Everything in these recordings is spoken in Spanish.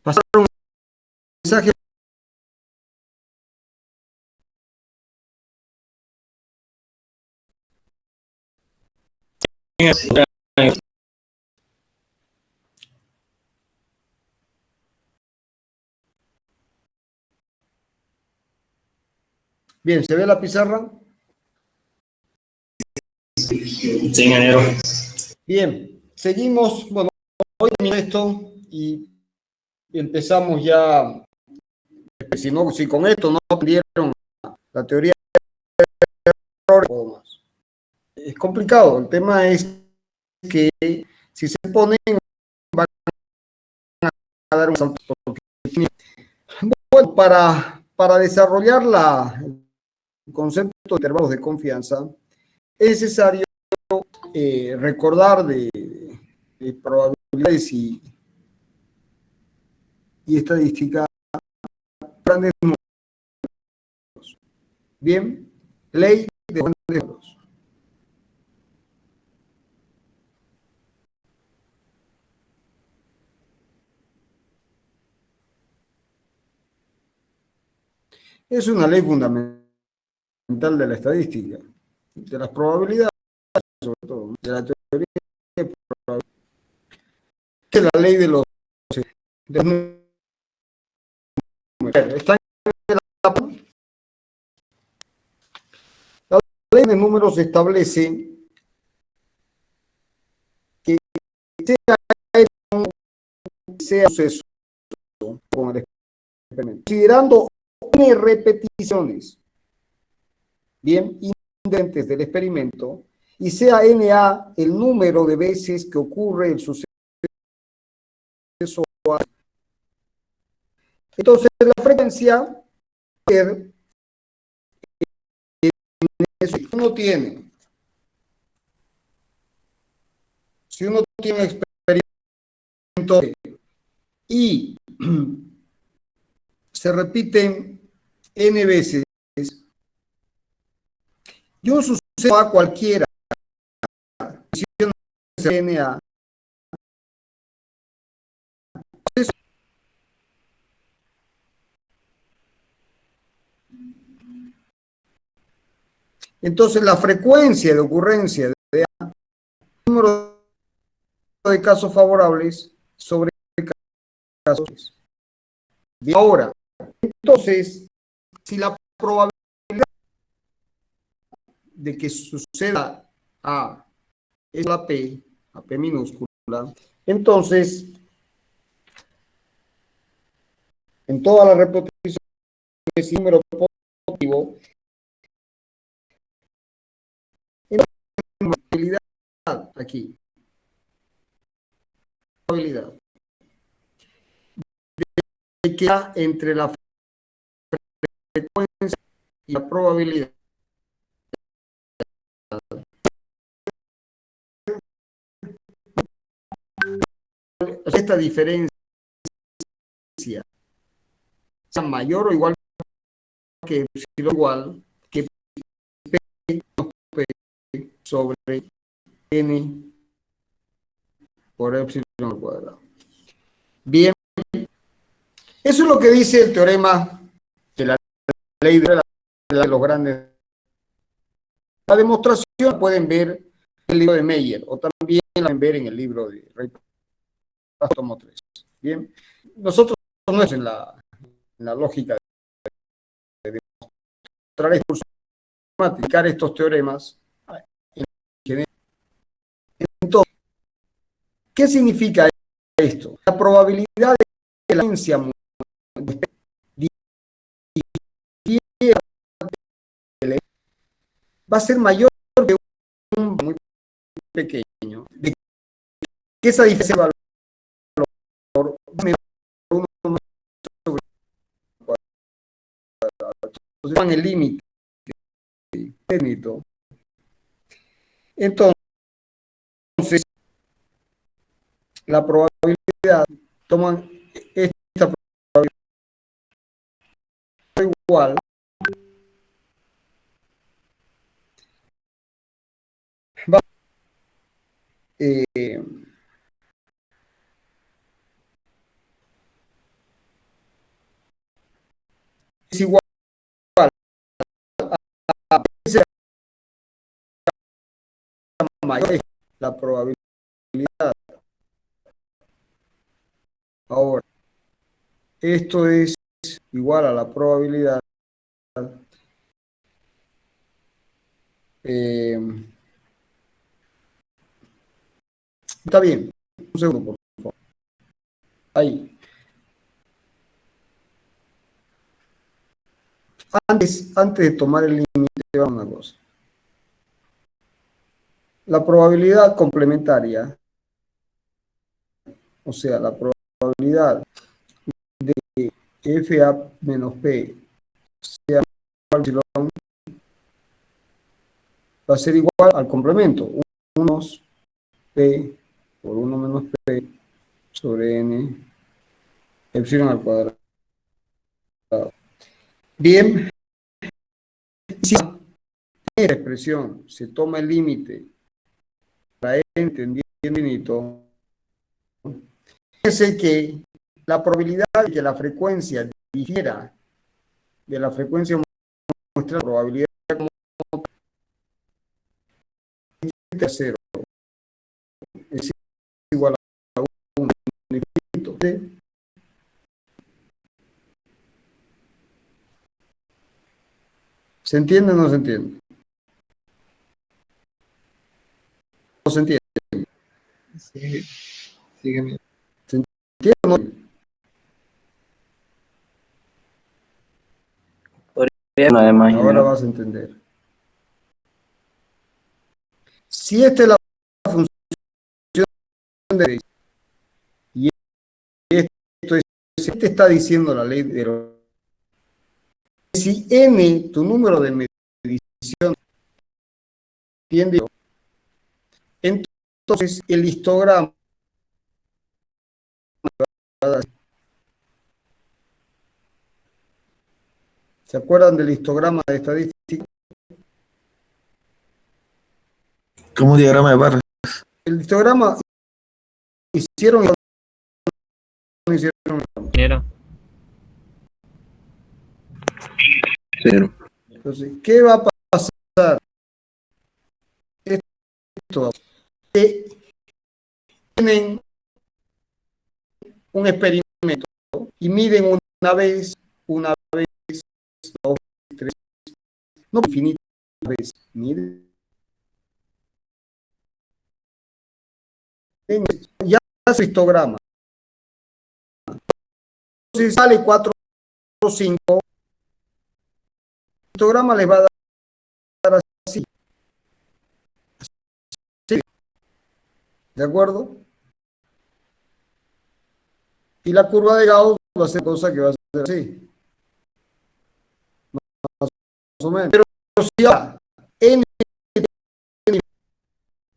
Pasaron un mensaje. Bien, ¿se ve la pizarra? Sí, ingeniero. Bien, seguimos. Bueno, hoy termino esto y empezamos ya. Si no, si con esto no aprendieron la teoría de errores, es complicado. El tema es que si se ponen, van a dar un salto. Bueno, para desarrollar el concepto de intervalos de confianza, es necesario recordar de probabilidades y estadística grandes números. Bien, ley de grandes números. Es una ley fundamental de la estadística, de las probabilidades, sobre todo, de la teoría de probabilidades. Es la ley de los números. Está en la ley de números establece que sea suceso con el experimento, considerando n repeticiones, bien, incidentes del experimento, y sea NA el número de veces que ocurre el suceso. Entonces, la frecuencia, si uno tiene un experimento y se repiten n veces, y un suceso a cualquiera, NA, entonces la frecuencia de ocurrencia de número de casos favorables sobre casos. De ahora, entonces, si la probabilidad de que suceda A es la P, a P minúscula, entonces, en toda la repetición de número positivo, en la probabilidad aquí, probabilidad de que entre la frecuencia y la probabilidad esta diferencia sea mayor o igual que epsilon igual que P sobre n por epsilon al cuadrado. Bien, eso es lo que dice el teorema de la ley de los grandes. La demostración la pueden ver en el libro de Meyer o también la pueden ver en el libro de Rey Tomo 3. Bien, nosotros no es en la lógica de demostrar esto, aplicar estos teoremas. Entonces, ¿qué significa esto? La probabilidad de la ciencia va a ser mayor que un muy pequeño. De que esa diferencia de valor uno sobre entonces, el límite técnico. Entonces, la probabilidad toman esta probabilidad igual va, eh, es igual a mayor la probabilidad. Ahora, esto es igual a la probabilidad está bien, un segundo, por favor. Ahí. Antes de tomar el límite, una cosa. La probabilidad complementaria, o sea, la probabilidad de FA menos P sea igual a va a ser igual al complemento. 1 P por 1 menos P sobre N epsilon al cuadrado. Bien, si en esta expresión se toma el límite para N entendido infinito, fíjense que la probabilidad de que la frecuencia difiera de la frecuencia muestra la probabilidad como a 0 es igual a 1 infinito. ¿Se entiende o no se entiende? ¿No se entiende? Sí, sígueme. ¿Se entiende o no? Ahora vas a entender. Si esta es la función de y esto es, este está diciendo la ley de los, si n, tu número de medición, tiende, entonces el histograma ¿se acuerdan del histograma de estadística? ¿Cómo diagrama de barras? El histograma hicieron Ingeniero. Cero. entonces, ¿qué va a pasar? Esto, tienen un experimento y miden una vez, dos, tres, no infinitas veces, miden. Ya hace histograma. Entonces sale 4 o 5. El histograma les va a dar así. ¿Sí? ¿De acuerdo? Y la curva de Gauss va a ser cosa que va a ser así. Más o menos. Pero si ahora n,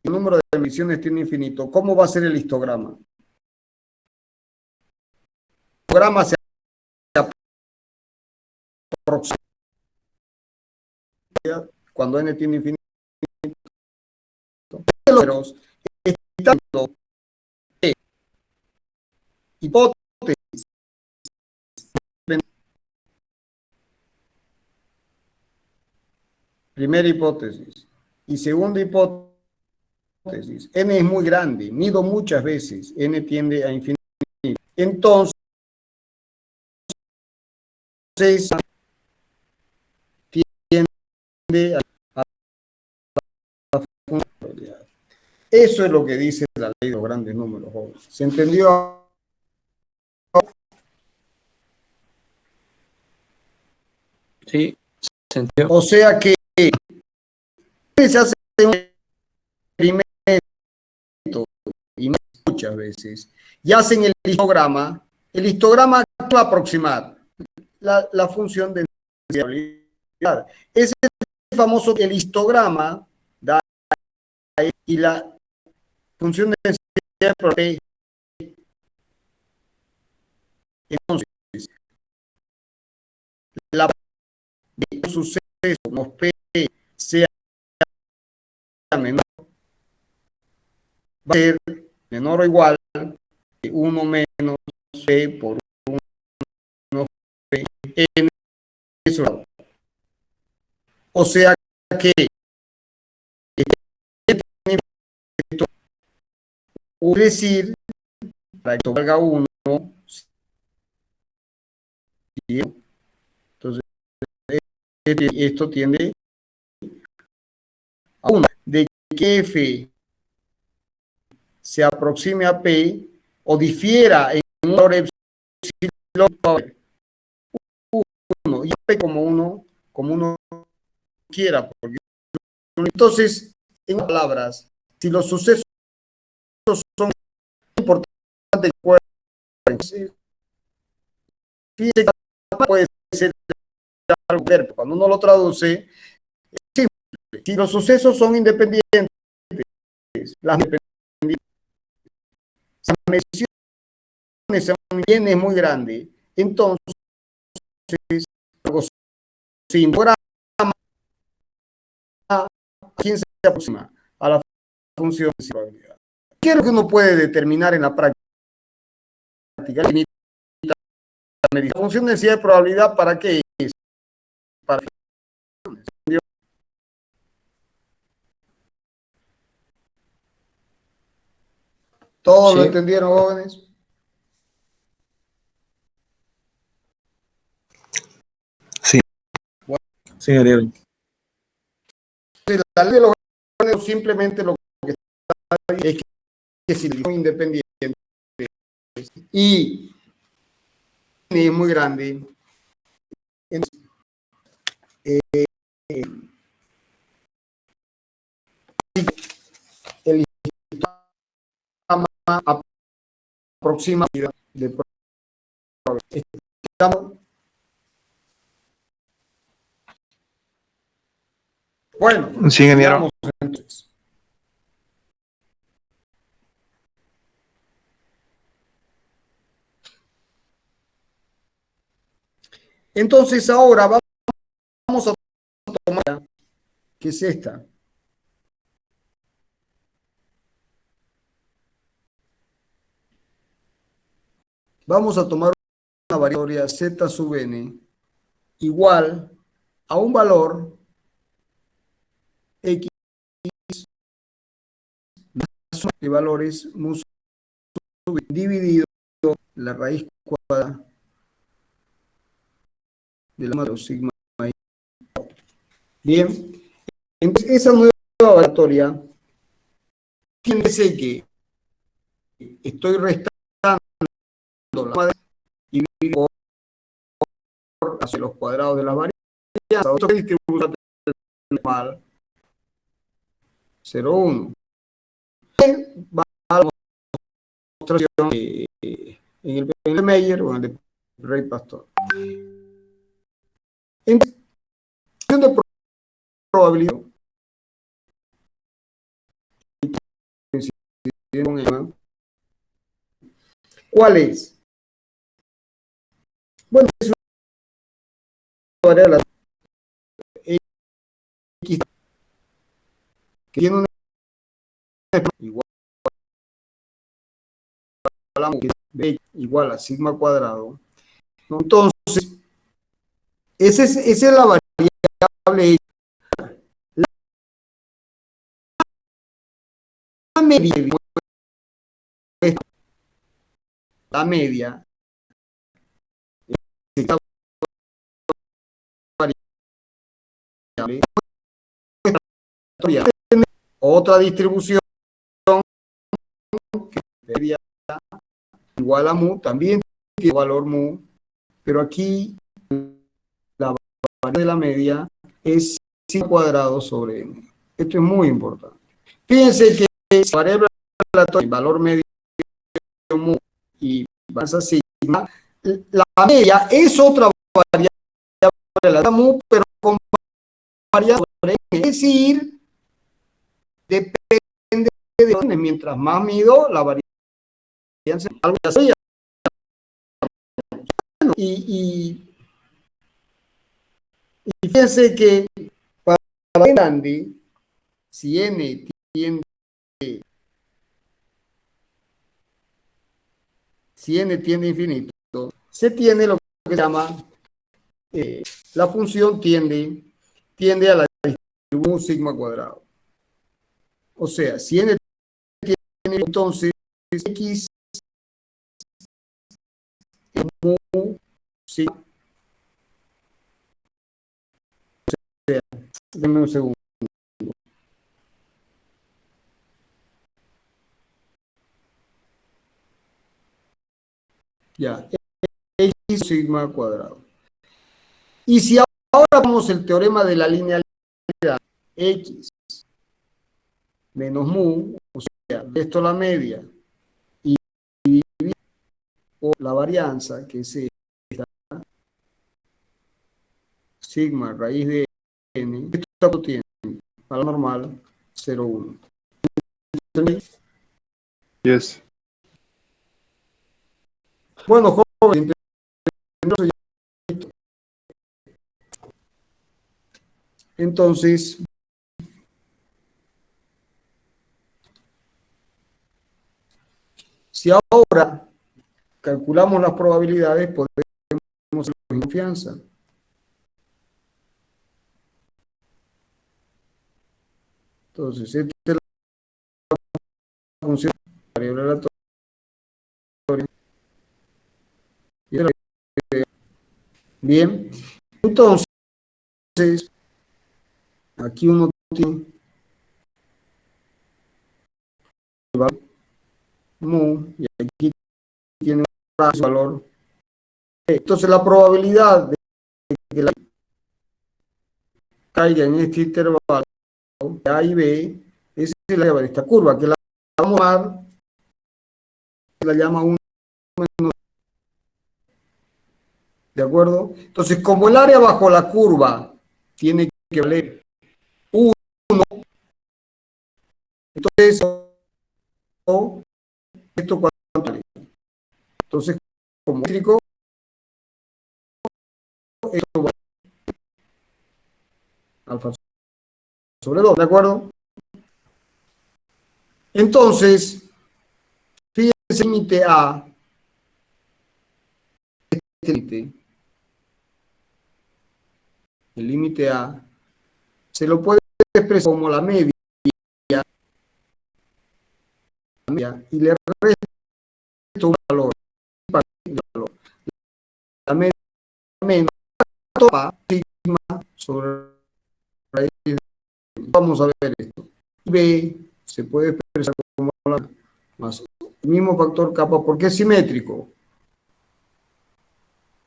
el número de emisiones tiene infinito, ¿cómo va a ser el histograma? El histograma se aproxima cuando n tiene infinito. Los están hipótesis. Primera hipótesis. Y segunda hipótesis. N es muy grande, mido muchas veces. N tiende a infinito. Entonces, tiende a la funcionalidad. Eso es lo que dice la ley de los grandes números. ¿Se entendió? Sí, se entendió. O sea que se hace un experimento y muchas veces y hacen el histograma va a aproximar la función de variabilidad. Es el famoso el histograma da y la función de densidad. Entonces, la de un suceso nos P sea menor, va a ser menor o igual que 1 menos P por 1 P n eso. O sea que esto quiere decir, para que valga 1, entonces esto tiende a 1. De que F se aproxime a P o difiera en un valor epsilon 1 y P como uno quiera. Porque entonces, en palabras, si los sucesos son importantes, fíjense que puede ser algo, cuando uno lo traduce, es simple. Si los sucesos son independientes, las menciones son bienes muy grandes, entonces algo sin programa, ¿a quién se aproxima? A la función de probabilidad. ¿Qué es lo que uno puede determinar en la práctica? La función de densidad de probabilidad, ¿para qué es? Para ¿todos Sí. lo entendieron, jóvenes? Sí. Bueno, Sí, ingeniero. la ley de los géneros simplemente lo que está es que si son independientes y es muy grande, entonces, el aproxima de probabilidad. Bueno, Sí, ingeniero. sigamos entonces. Entonces ahora vamos a tomar, que es esta. Vamos a tomar una variable z sub n igual a un valor x de valores mu sub dividido la raíz cuadrada de la sigma i. Bien, entonces esa nueva variatoria fíjense que estoy restando la madre y divido por hacia los cuadrados de las variables. Otra distribución normal 0, 1. Va a la demostración en el de Meyer o en el de Rey Pastor. En cuestión de probabilidad, ¿cuál es? Bueno, es una variable x que tiene una igual a b igual a sigma cuadrado. Entonces, esa es la variable. La media, la media esta variable, otra distribución que sería igual a mu, también tiene valor mu, pero aquí la variable de la media es 5 cuadrado sobre n. Esto es muy importante. Fíjense que la variable aleatoria, valor medio mu y pasa sigma, la media es otra variable la mu, pero con variable sobre n. Es decir, depende de dónde, mientras más mido, la variable algo así. Y fíjense que para n grande, si n tiende a infinito, se tiene lo que se llama la función tiende a la distribución sigma cuadrado. O sea, si n tiene, entonces x es mu sigma. O sea, denme un segundo. Ya, x sigma cuadrado. Y si ahora vamos el teorema de la linealidad, x menos mu, o sea, esto la media, y por la varianza, que es esta, sigma raíz de n, esto tiene, a la normal, 0,1. ¿Entendéis? Yes. Bueno, joven, entonces, si ahora calculamos las probabilidades, podemos hacer con confianza. Entonces, esta es la función variable aleatoria. Bien, entonces, aquí uno tiene mu y aquí tiene un valor. Entonces, la probabilidad de que la caiga en este intervalo de A y B, esa es la de esta curva, que la vamos a llamar, la llama 1 menos. ¿De acuerdo? Entonces, como el área bajo la curva tiene que valer 1, entonces, esto cuánto vale. Entonces, como métrico, esto vale alfa sobre 2, ¿de acuerdo? Entonces, fíjense el límite A, este límite, el límite A, se lo puede expresar como la media, y le resto un valor, la media menos sigma sobre raíz de. Vamos a ver esto. B se puede expresar como la más el mismo factor kappa porque es simétrico.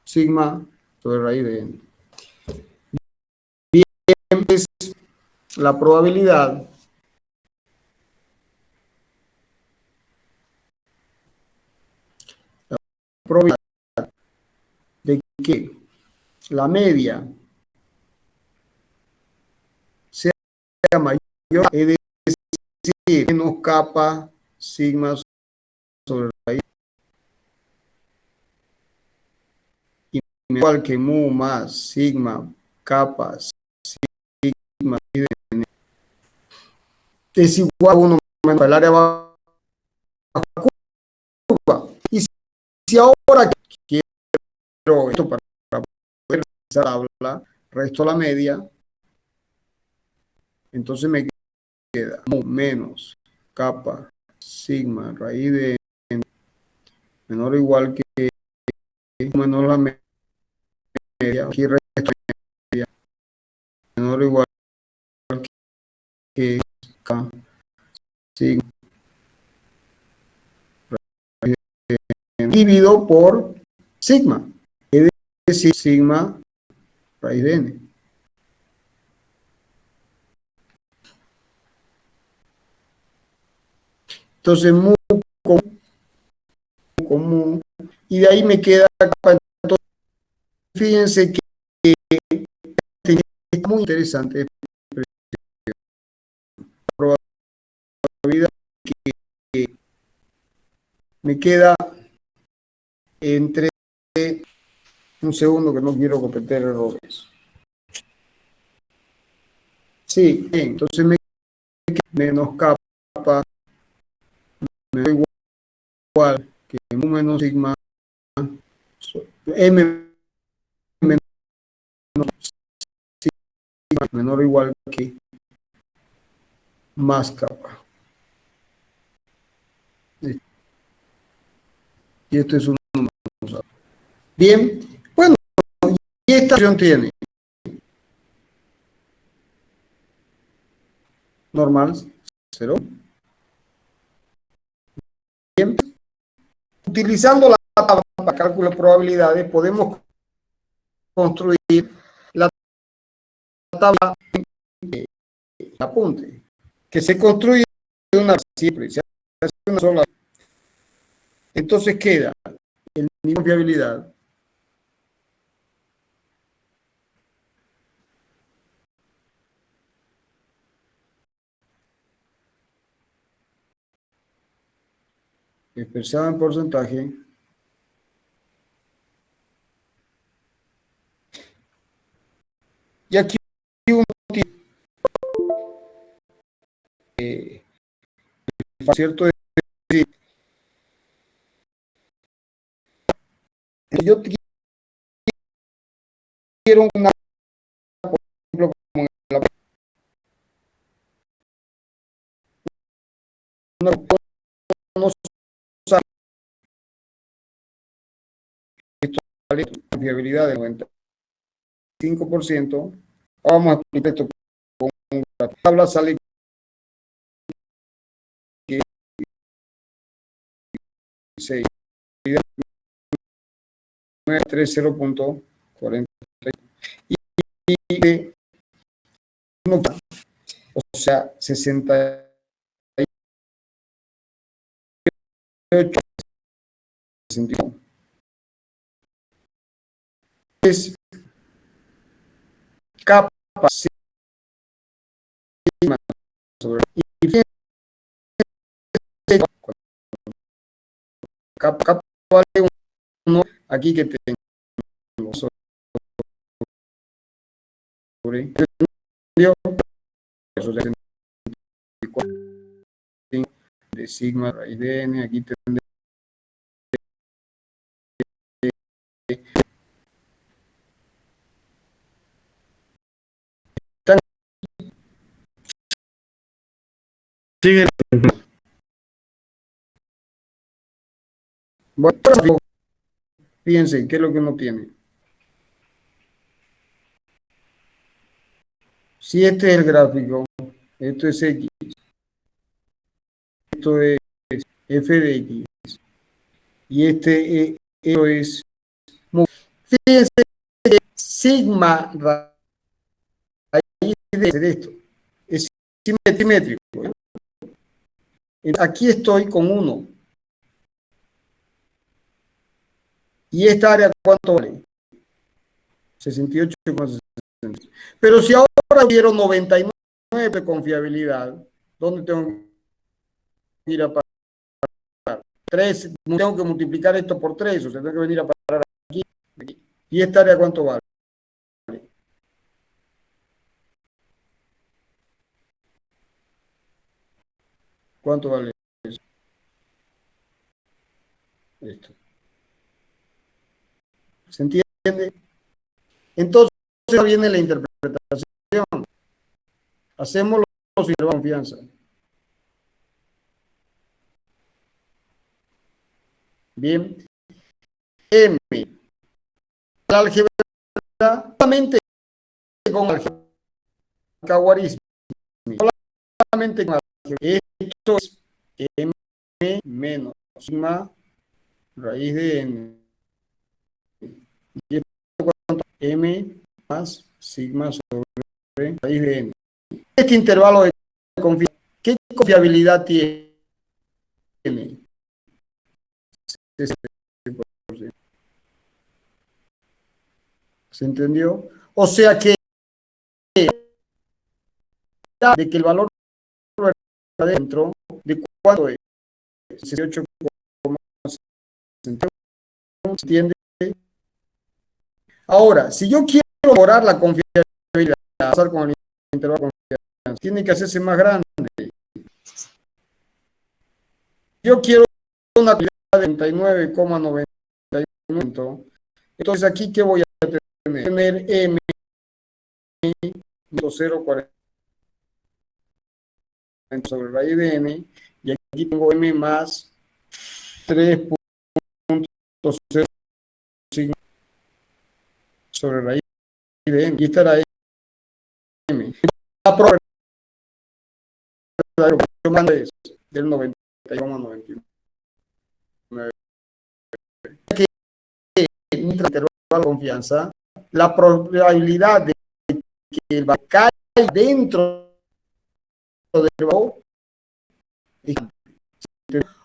Sigma sobre raíz de n. Bien, es la probabilidad de que la media sea mayor, es decir, menos kappa sigma sobre raíz, igual que mu más sigma kappa sigma de n, es igual a 1 menos el área bajo la curva. Y si ahora quiero esto para poder realizar la tabla, resto la media, entonces me queda mu menos kappa sigma raíz de n menor o igual que menor la media, aquí resto la media, menor o igual que k sigma raíz de n dividido por sigma, es decir, sigma raíz de n. Entonces mu común, y de ahí me queda kappa. Entonces, fíjense que es muy interesante la probabilidad que me queda entre un segundo que no quiero cometer errores. Sí, bien, entonces me queda menos kappa menos igual que mu menos sigma m menos menor o igual que más capa. Y esto es un número. Bien, bueno, y esta opción tiene normal, 0. Bien, utilizando la tabla para cálculo de probabilidades, podemos construir la tabla de apunte, que se construye de una siempre, se hace una sola. Entonces queda el nivel de confiabilidad expresado en porcentaje y aquí uno tiene cierto decir, yo quiero una, por ejemplo, como en la no sabe esto vale confiabilidad del 95%. Vamos a explicar esto con una tabla, sale que 6 30.40 y que o sea 68 61 es capa sobre y fíjense, capa vale 1 aquí que tengo sobre eso de sigma raíz de n, aquí tendré Sigue. bueno, fíjense qué es lo que uno tiene. Si este es el gráfico, esto es x, esto es f de x, y esto es fíjense que sigma raíz de esto es simétrico. Aquí estoy con 1. ¿Y esta área cuánto vale? 68,60. Pero si ahora quiero 99 de confiabilidad, ¿dónde tengo que ir a parar? 3, tengo que multiplicar esto por 3, o sea, tengo que venir a parar aquí. ¿Y esta área cuánto vale? ¿Cuánto vale eso? Esto. ¿Se entiende? Entonces viene la interpretación. Hacemos los intervalos de confianza. Bien. M. La álgebra solamente con algebraicismo. Solamente con álgebra. Esto es M menos sigma raíz de n. Y esto cuánto? M más sigma sobre raíz de n. Este intervalo de confianza, ¿qué confiabilidad tiene? 60%. ¿Se entendió? O sea que de que el valor dentro de cuánto es 68,6. ¿Se entiende? Ahora, si yo quiero mejorar la confiabilidad, pasar con el intervalo de confianza, tiene que hacerse más grande. Yo quiero una confiabilidad de 99,99. Entonces aquí, ¿qué voy a tener? Tener M 0,40 sobre raíz de n, y aquí tengo m más 3,05 sobre raíz de n. Aquí estará m. La probabilidad es del 90,99. Que en un intervalo de confianza, la probabilidad de que el valor caiga dentro del valor.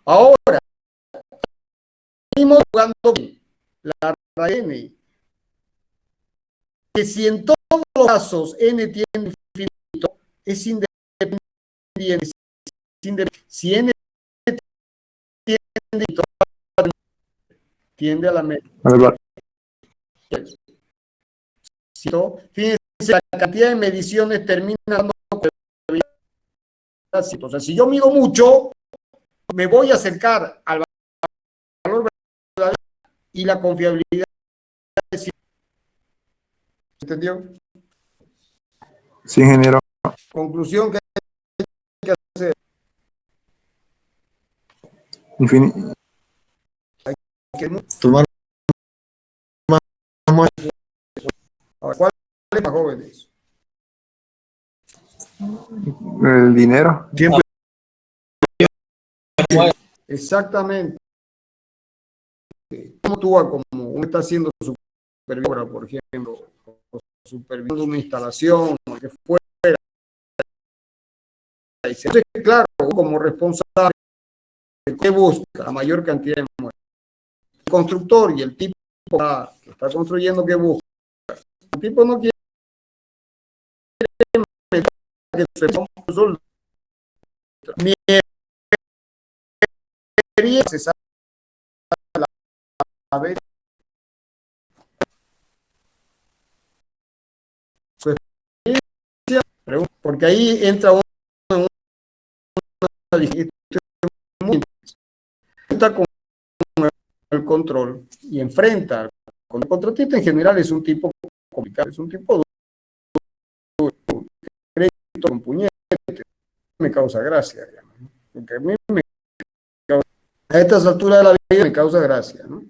Ahora, seguimos jugando la raíz n, que si en todos los casos n tiene infinito, es independiente. Si n tiene infinito, tiende a la media. Fíjense, la cantidad de mediciones termina dando. O sea, si yo mido mucho, me voy a acercar al valor verdadero y la confiabilidad es. ¿Entendió? Sí, ingeniero. Conclusión que hay que hacer. Tomar más. Ahora, ¿cuál es más jóvenes? El dinero. Tiempo. Exactamente. ¿Cómo actúa como uno está haciendo supervisora, por ejemplo, o supervisando una instalación, o que fuera? Entonces, claro, como responsable, ¿qué busca? La mayor cantidad de muertes. El constructor y el tipo que está construyendo, ¿qué busca? El tipo no quiere que se ponga solo. Mi experiencia se sabe a ver su experiencia, porque ahí entra uno en una disputa con el control y enfrenta con el contratista. En general es un tipo complicado, es un tipo crédito con puñete, me causa gracia, digamos, ¿no? Porque a mí a estas alturas de la vida me causa gracia, ¿no?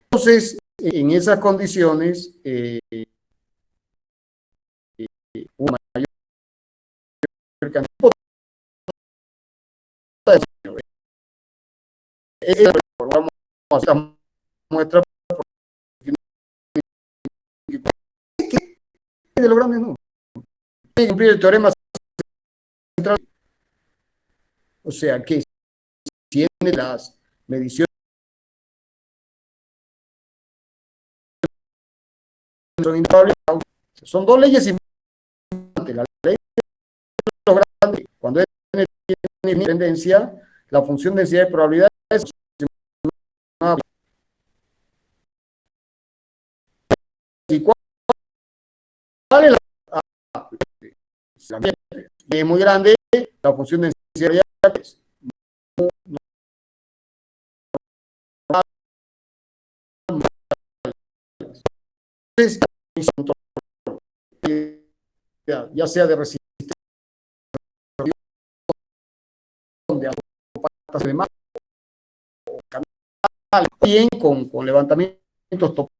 Entonces, en esas condiciones, una mayor cantidad de vamos a hacer muestra de los grandes números. Hay que cumplir el teorema central. O sea que si tiene las mediciones son inestables, son dos leyes importantes. La ley de los grandes, cuando tiene independencia, la función de densidad de probabilidad es y cuál es la es muy grande, la función de densidad es ya sea de resistencia de patas de mar o canales, bien con levantamientos topográficos.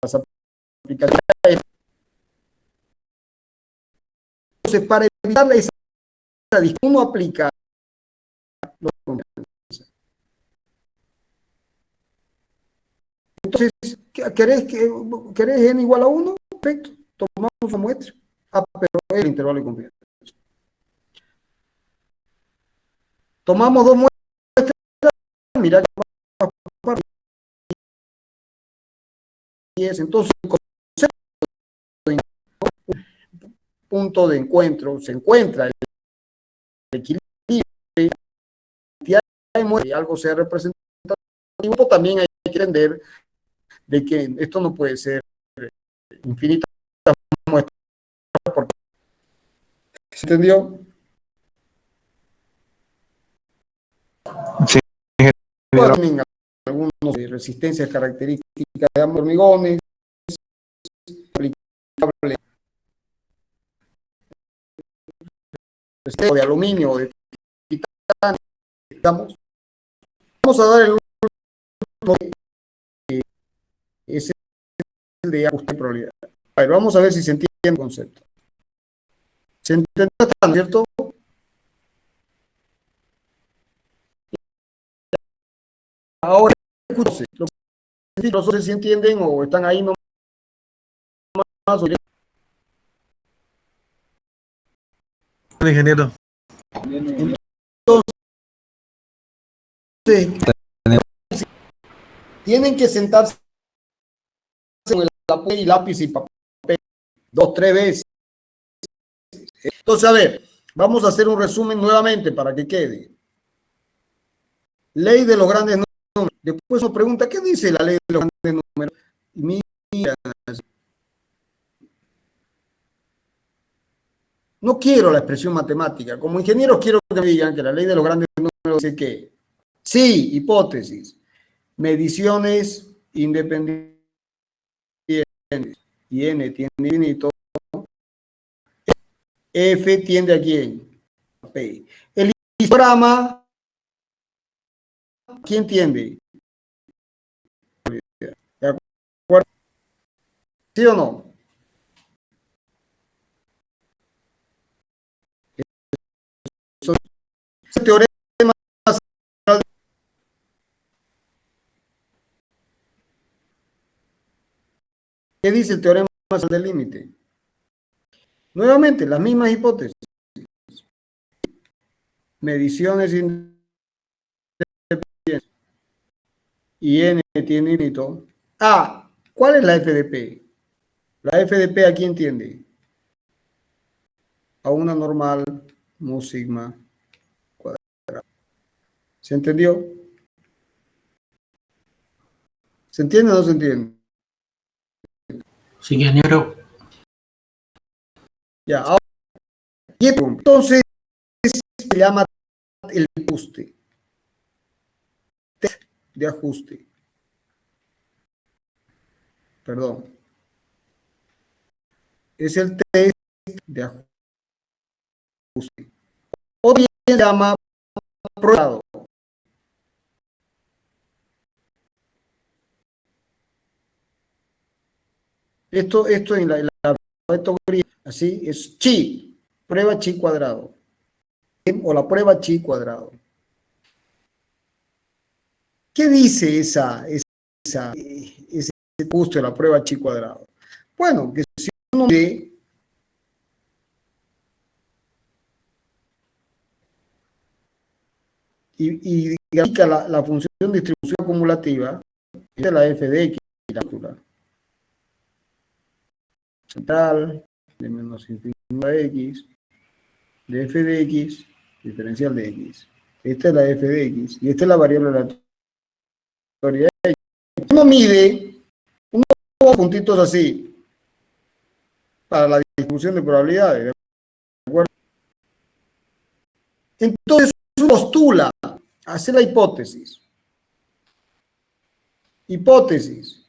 Las aplicaciones. Entonces, para evitar esa discusión, uno aplica los confianza. Entonces, ¿querés n igual a 1? Perfecto, tomamos una muestra. Pero es el intervalo de confianza. Tomamos dos muestras, mira que es entonces el punto de encuentro, se encuentra el equilibrio y algo sea representativo. También hay que entender de que esto no puede ser infinitas muestras, porque ¿se entendió? Sí, Algunos resistencias características de ambos hormigones, aplicable de aluminio o de titanio, vamos a dar el último, es el de ajuste de probabilidad. A ver, vamos a ver si se entiende el concepto. ¿Se entiende, cierto? Ahora, escúchese, los sé si entienden o están ahí nomás. Ingeniero. Entonces, tienen que sentarse con el lápiz y papel 2, 3 veces. Entonces, a ver, vamos a hacer un resumen nuevamente para que quede. Ley de los grandes números. Después nos pregunta, ¿qué dice la ley de los grandes números? Y mira, no quiero la expresión matemática. Como ingeniero quiero que me digan que la ley de los grandes números dice que sí, hipótesis, mediciones independientes y n tiende a infinito, F tiende a quién? A P. El histograma, ¿quién tiende? ¿De acuerdo? ¿Sí o no? Ese teorema, ¿qué dice el teorema del límite? Nuevamente, las mismas hipótesis. Mediciones independientes y n tiene infinito. Ah, ¿cuál es la FDP? La FDP, ¿a quién tiende? A una normal mu sigma cuadrado. ¿Se entendió? ¿Se entiende o no se entiende? Sí, ingeniero. Ya, ahora, y entonces se llama el ajuste. Test de ajuste. Perdón. Es el test de ajuste. O bien se llama probado. Esto en la teoría, así es chi, prueba chi cuadrado. O la prueba chi cuadrado. ¿Qué dice ese ajuste de la prueba chi cuadrado? Bueno, que si uno ve y aplica la función de distribución acumulativa, esta es la f de x, la altura central, de menos infinito a x, de f de x, diferencial de x. Esta es la f de x, y esta es la variable aleatoria de x. Uno mide unos puntitos así, para la distribución de probabilidades, ¿de acuerdo? Entonces, postula, hace la hipótesis. Hipótesis.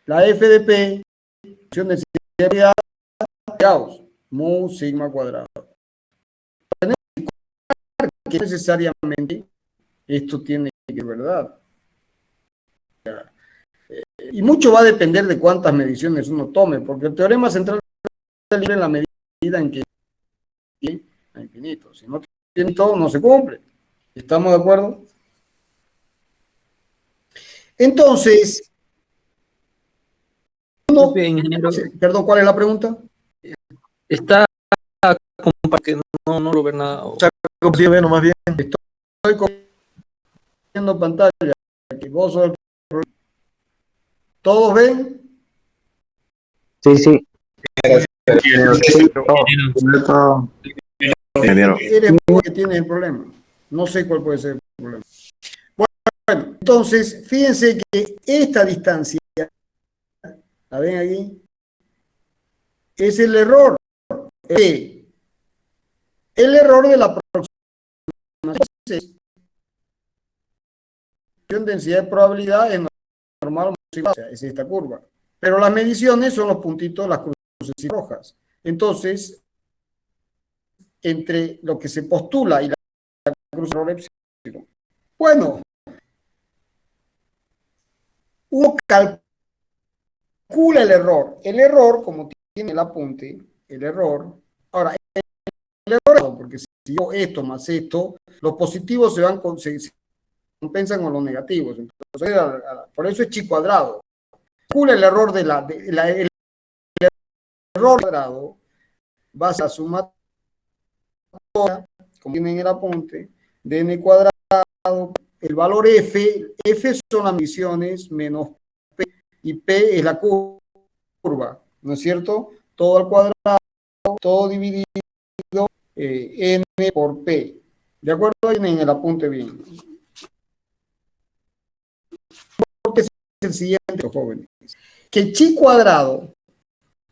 La FDP, función de densidad Gauss, mu sigma cuadrado. Que necesariamente esto tiene que ser verdad. Y mucho va a depender de cuántas mediciones uno tome, porque el teorema central es libre en la medida en que tiene a infinito. Si no tiene todo, no se cumple. ¿Estamos de acuerdo? Entonces, Bien, ingeniero. perdón, ¿cuál es la pregunta? Está como para que no lo ve nada. Bueno, más bien. Estoy compartiendo pantalla. Que vos sos el problema. ¿Todos ven? Sí, sí. Ingeniero. Eres vos que tienes el problema. No sé cuál puede ser el problema. Bueno, entonces, fíjense que esta distancia, ¿la ven aquí? Es el error. El error de la aproximación densidad de probabilidad es normal, o sea, es esta curva. Pero las mediciones son los puntitos, las cruces rojas. Entonces, entre lo que se postula y la cruz error epsilon, bueno, uno calcula el error. El error, como tiene el apunte, el error. Ahora, el error, porque si yo esto más esto, los positivos se compensan con los negativos. Entonces, por eso es chi cuadrado. Calcula el error el error cuadrado va a ser la sumatoria, como tiene en el apunte, de n cuadrado, el valor f son las mediciones menos p, y p es la curva, ¿no es cierto? Todo al cuadrado, todo dividido n por p. ¿De acuerdo? En el apunte bien. Porque es el siguiente, jóvenes. Que chi cuadrado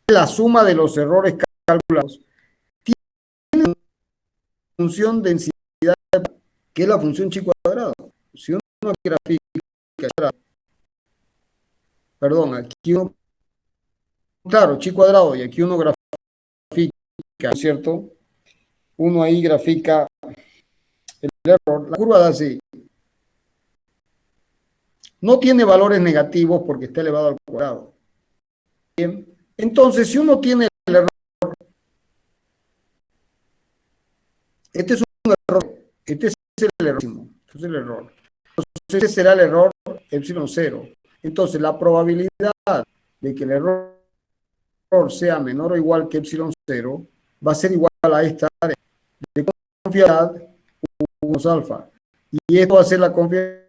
es la suma de los errores calculados. Tiene una función densidad, que es la función chi cuadrado. Si uno grafica, perdón, aquí uno, claro, chi cuadrado, y aquí uno grafica, ¿cierto? Uno ahí grafica el error, la curva da así. No tiene valores negativos porque está elevado al cuadrado. Bien, entonces si uno tiene el error, este es un error, este es el error, este es el error. Entonces este será el error epsilon 0. Entonces la probabilidad de que el error sea menor o igual que epsilon 0 va a ser igual a esta área de confiabilidad 1 alfa. Y esto va a ser la confiabilidad.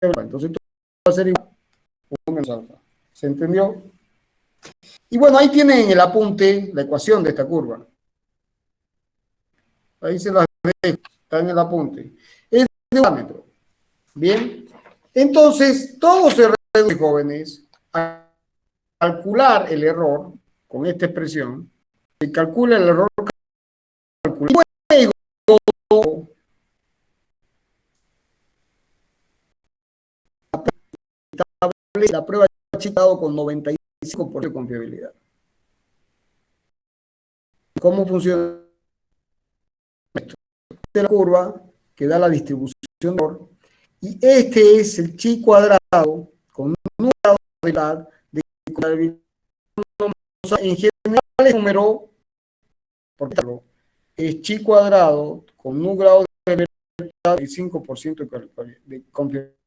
Entonces esto va a ser igual a 1 alfa. ¿Se entendió? Y bueno, ahí tienen en el apunte la ecuación de esta curva. Ahí se las dejo, está en el apunte. Es de un parámetro. Bien. Entonces, todo se reduce, jóvenes, a calcular el error con esta expresión. Se calcula el error calculado. Luego, la prueba ha achicado con 95% de confiabilidad. ¿Cómo funciona esto? Esta es la curva que da la distribución de error, y este es el chi cuadrado con un grado de confiabilidad. En general el número, por ejemplo, es chi cuadrado con un grado de libertad del 5% de confiabilidad.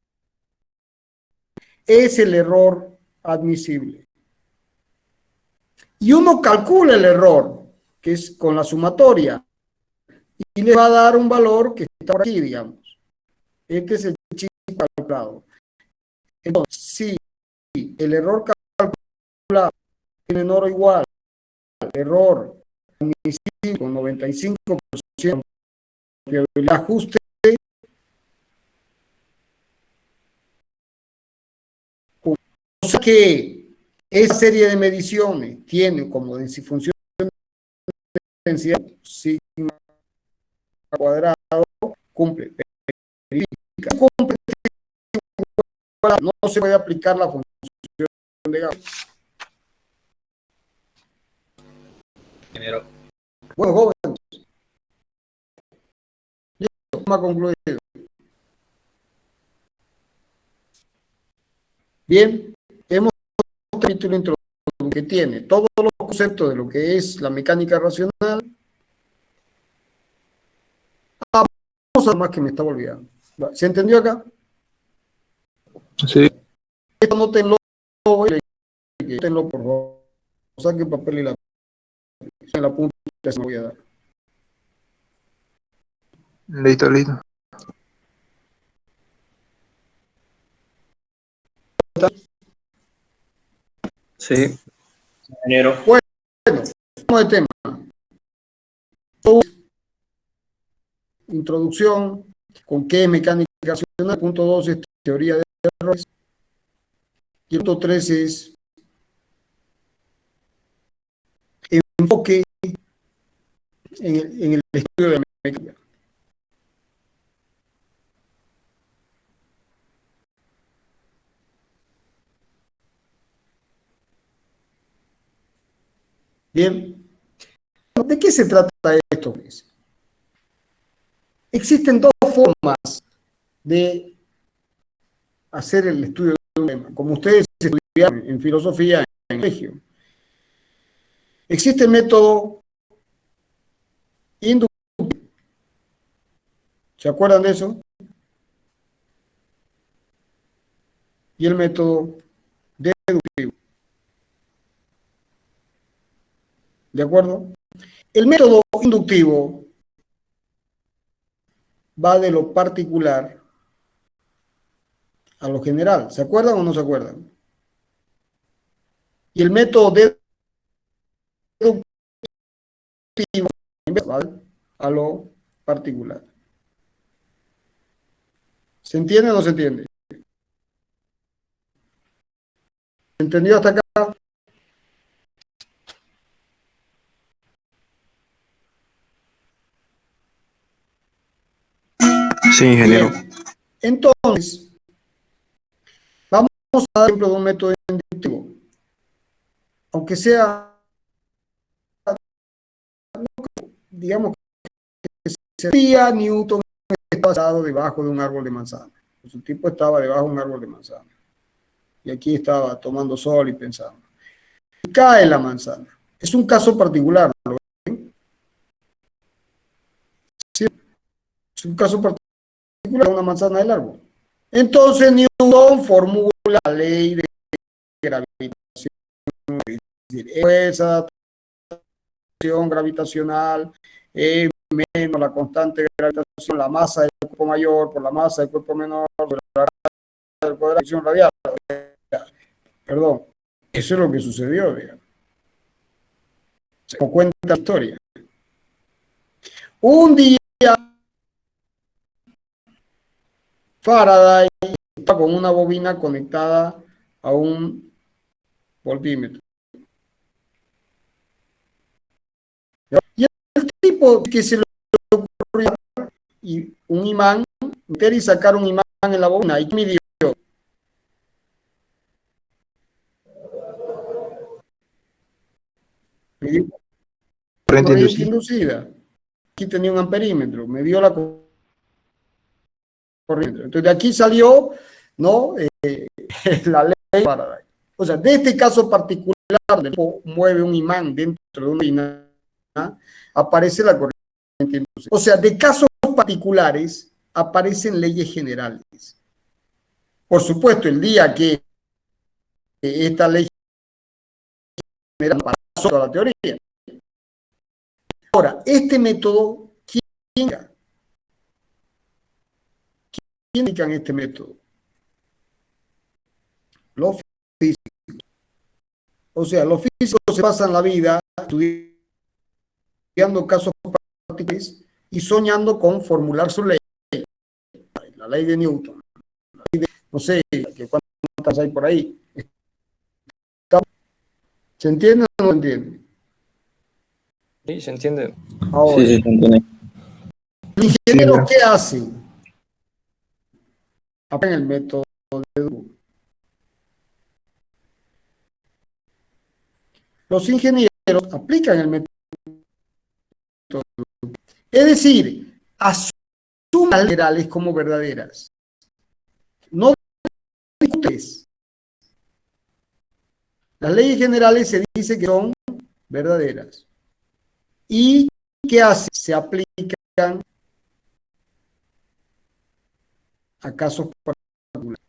Es el error admisible. Y uno calcula el error, que es con la sumatoria, y le va a dar un valor que está por aquí, digamos. Este es el chi calculado. Entonces, si el error calculado es menor o igual al error admisible con 95% de confiabilidad, ajuste, o sea que esa serie de mediciones tiene como función de densidad sigma cuadrado, cumple, verifica, cumple, no se puede aplicar la función de Gauss. Bueno, jóvenes, listo, tema concluido. Bien, hemos visto un capítulo introductorio que tiene todos los conceptos de lo que es la mecánica racional. Vamos a más que me estaba olvidando. ¿Se entendió acá? Sí. Esto anótenlo, anótenlo por favor. Saquen papel y lápiz. En la punta se me voy a dar. Listo, listo. Sí. Ingeniero. Bueno, vamos de tema. Introducción, con qué es mecánica racional. Punto 2 es teoría de errores. Y el punto 3 es enfoque en el estudio de la mecánica. Bien. ¿De qué se trata esto? Existen dos formas de hacer el estudio de un tema, como ustedes estudiaron en filosofía en el colegio. Existe el método inductivo. ¿Se acuerdan de eso? Y el método deductivo. ¿De acuerdo? El método inductivo va de lo particular a lo general. ¿Se acuerdan o no se acuerdan? Y el método deductivo va a lo particular. ¿Se entiende o no se entiende? ¿Se entendió hasta acá? Sí, ingeniero. Bien. Entonces, vamos a dar ejemplo de un método inductivo. Aunque sea, digamos, que sería Newton estaba basado debajo de un árbol de manzana. Pues el tipo estaba debajo de un árbol de manzana. Y aquí estaba tomando sol y pensando. Y cae la manzana. Es un caso particular, ¿no? Sí, es un caso particular de una manzana del árbol. Entonces Newton formula la ley de gravitación, es decir, fuerza, atracción gravitacional, menos la constante de gravitación, la masa del cuerpo mayor por la masa del cuerpo menor, por la del cuadrado de la acción radial. Perdón, eso es lo que sucedió, digamos. Se cuenta la historia. Un día Faraday está con una bobina conectada a un voltímetro. Y el tipo que se le ocurrió y un imán, meter y sacar un imán en la bobina, y midió. Midió corriente inducida. Aquí tenía un amperímetro, me dio la corriente. Entonces de aquí salió, ¿no? La ley de Faraday. O sea, de este caso particular, mueve un imán dentro de una bobina, aparece la corriente inducida. O sea, de casos particulares aparecen leyes generales. Por supuesto, el día que esta ley general pasó a la teoría. Ahora, este método, ¿quién indica en este método? Los físicos. O sea, los físicos se pasan la vida estudiando casos particulares y soñando con formular su ley. La ley de Newton. La ley de, no sé, ¿cuántas hay por ahí? ¿Se entiende o no se entiende? Sí, se entiende. Ahora, Sí, se entiende. ¿los ingenieros qué hacen? Aplican el método de Dewey. Los ingenieros aplican el método de Dewey. Es decir, asumen las generales como verdaderas. No discutes. Las leyes generales se dice que son verdaderas. ¿Y qué hacen? Se aplican a casos particulares.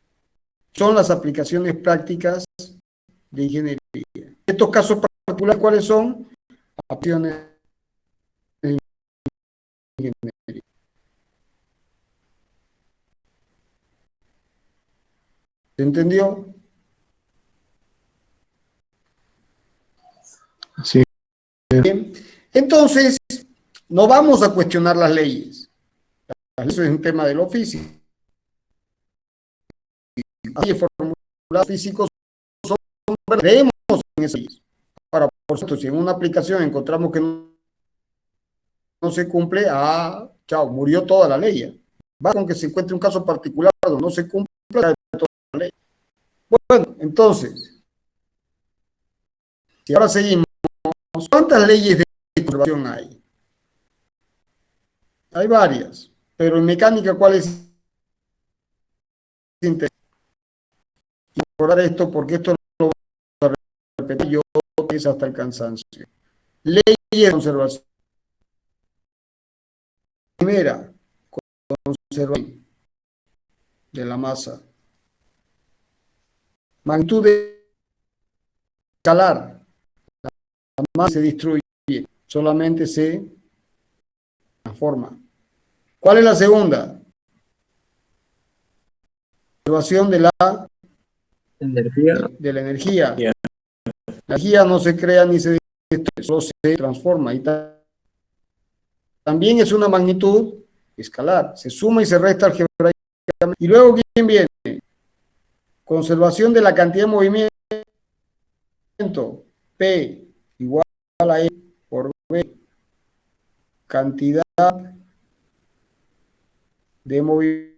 Son las aplicaciones prácticas de ingeniería. Estos casos particulares, ¿cuáles son? Aplicaciones de ingeniería. ¿Se entendió? Sí. Bien. Entonces, no vamos a cuestionar las leyes. Eso es un tema de lo físico. Las leyes formuladas físicos son creemos en esas leyes. Ahora, por cierto, si en una aplicación encontramos que no se cumple, chao, murió toda la ley. Va con que se encuentre un caso particular donde no se cumple toda la ley. Bueno, entonces, si ahora seguimos, ¿Cuántas leyes de conservación hay? Hay varias, pero en mecánica, ¿cuál es interesante? Recordar esto porque esto lo voy a repetir yo es hasta el cansancio. Leyes de conservación. Primera, conservación de la masa. Magnitud de escalar. La masa se destruye, solamente se transforma. ¿Cuál es la segunda? Conservación de la energía. Yeah. La energía no se crea ni se destruye, solo se transforma. Y también es una magnitud escalar. Se suma y se resta algebraicamente. Y luego, ¿quién viene? Conservación de la cantidad de movimiento. P igual a E por B. Cantidad de movimiento.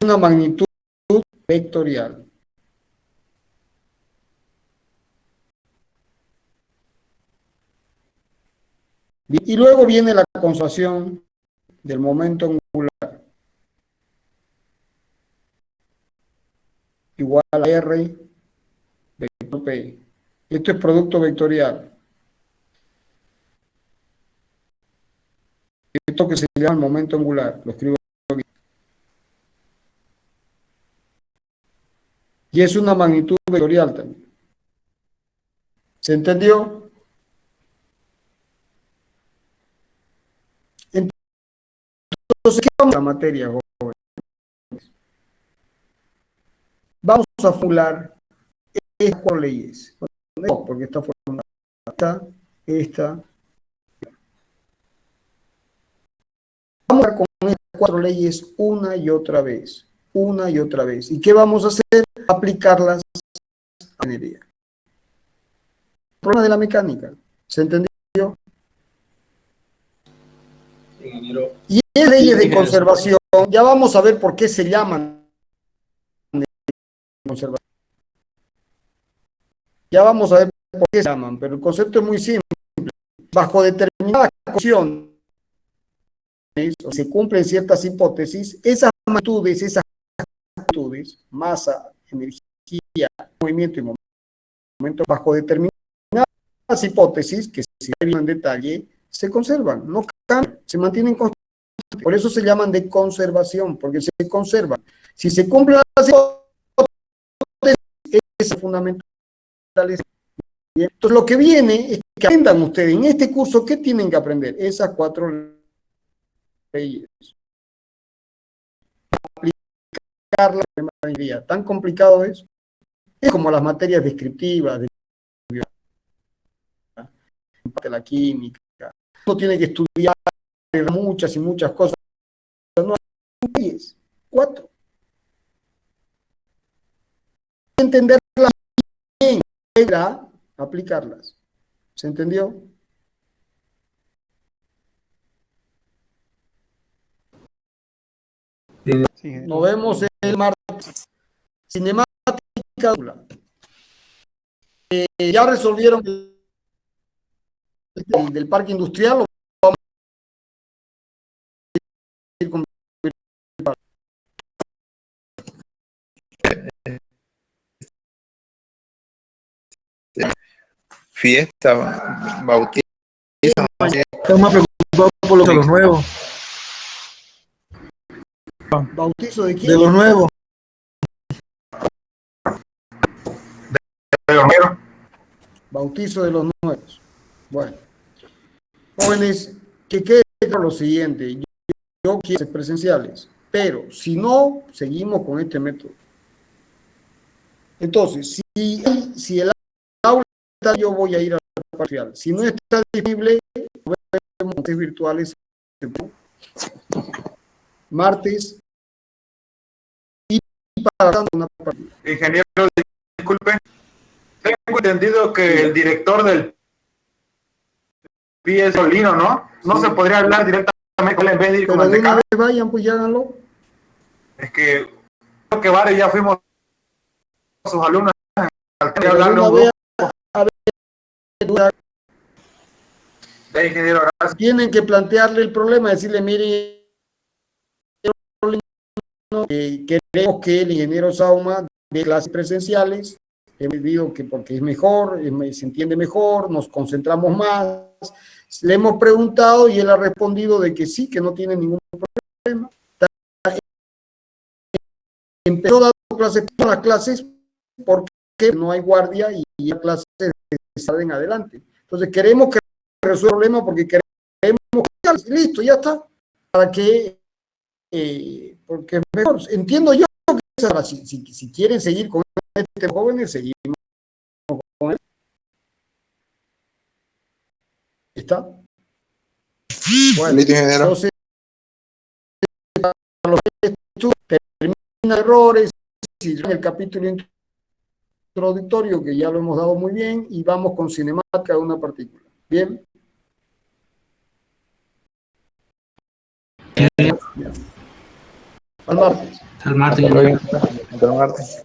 Una magnitud vectorial. Y luego viene la conservación del momento angular. Igual a R vector P. Esto es producto vectorial. Esto que se llama el momento angular. Lo escribo aquí. Y es una magnitud vectorial también. ¿Se entendió? Entonces, ¿qué vamos a la materia, jóvenes? Vamos a formular estas 4 leyes. No, porque está formulada esta. Vamos a con estas 4 leyes una y otra vez. Una y otra vez. ¿Y qué vamos a hacer? Aplicarlas a la ingeniería. El problema de la mecánica. ¿Se entendió? Ingeniero. Y en leyes de conservación, ya vamos a ver por qué se llaman de conservación. Ya vamos a ver por qué se llaman, pero el concepto es muy simple. Bajo determinadas condiciones, o se cumplen ciertas hipótesis, esas magnitudes, masa, energía, movimiento y momento, bajo determinadas hipótesis, que se ven en detalle, se conservan, no cambian, se mantienen constantes. Por eso se llaman de conservación, porque se conservan. Si se cumplen las hipótesis, es fundamental. Entonces, lo que viene es que aprendan ustedes en este curso, ¿qué tienen que aprender? Esas 4 leyes. Aplicarlas de manera tan complicado es como las materias descriptivas de la química. Uno tiene que estudiar muchas y muchas cosas. No hay leyes, 4. Entenderlas bien, para aplicarlas. ¿Se entendió? Sí, Nos vemos el martes. Cinemática. Ya resolvieron el del parque industrial. Vamos a ir con fiesta, bautizo. Estamos más preocupados por los nuevos. bautizo de quién. De los nuevos. Bautizo de los nuevos. Bueno, jóvenes, que quede claro lo siguiente. Yo quiero ser presenciales, pero si no, seguimos con este método. Entonces, si el aula está, yo voy a ir a la parcial. Si no está disponible, vemos virtuales martes y para una partida. Ingeniero, disculpe. Tengo entendido que el director del PIE es Solino, ¿no? No Sí. se podría hablar directamente con él en vez de ir con Pero el de una decano. vez vayan, pues ya háganlo. Es que creo que varios ya fuimos sus alumnos Pero hablarle una un vez, grupo a ver, de ingeniero. Gracias. tienen que plantearle el problema, decirle, mire, queremos que el ingeniero Sauma dé clases presenciales, hemos decidido que porque es mejor, se entiende mejor, nos concentramos más. Le hemos preguntado y él ha respondido de que sí, que no tiene ningún problema. Empezó dando clases, todas las clases, porque no hay guardia y las clases salen adelante. Entonces queremos que resuelva el problema porque queremos que listo, ya está, para que porque es mejor. Entiendo yo que ahora, si quieren seguir con este jóvenes, seguimos con él. ¿Está? Bueno, Listo, ingeniero. entonces, los termina errores, y en el capítulo introductorio, que ya lo hemos dado muy bien, y vamos con cinemática de una partícula. Bien. Al martes. Hasta el martes. Hasta luego. Hasta el martes.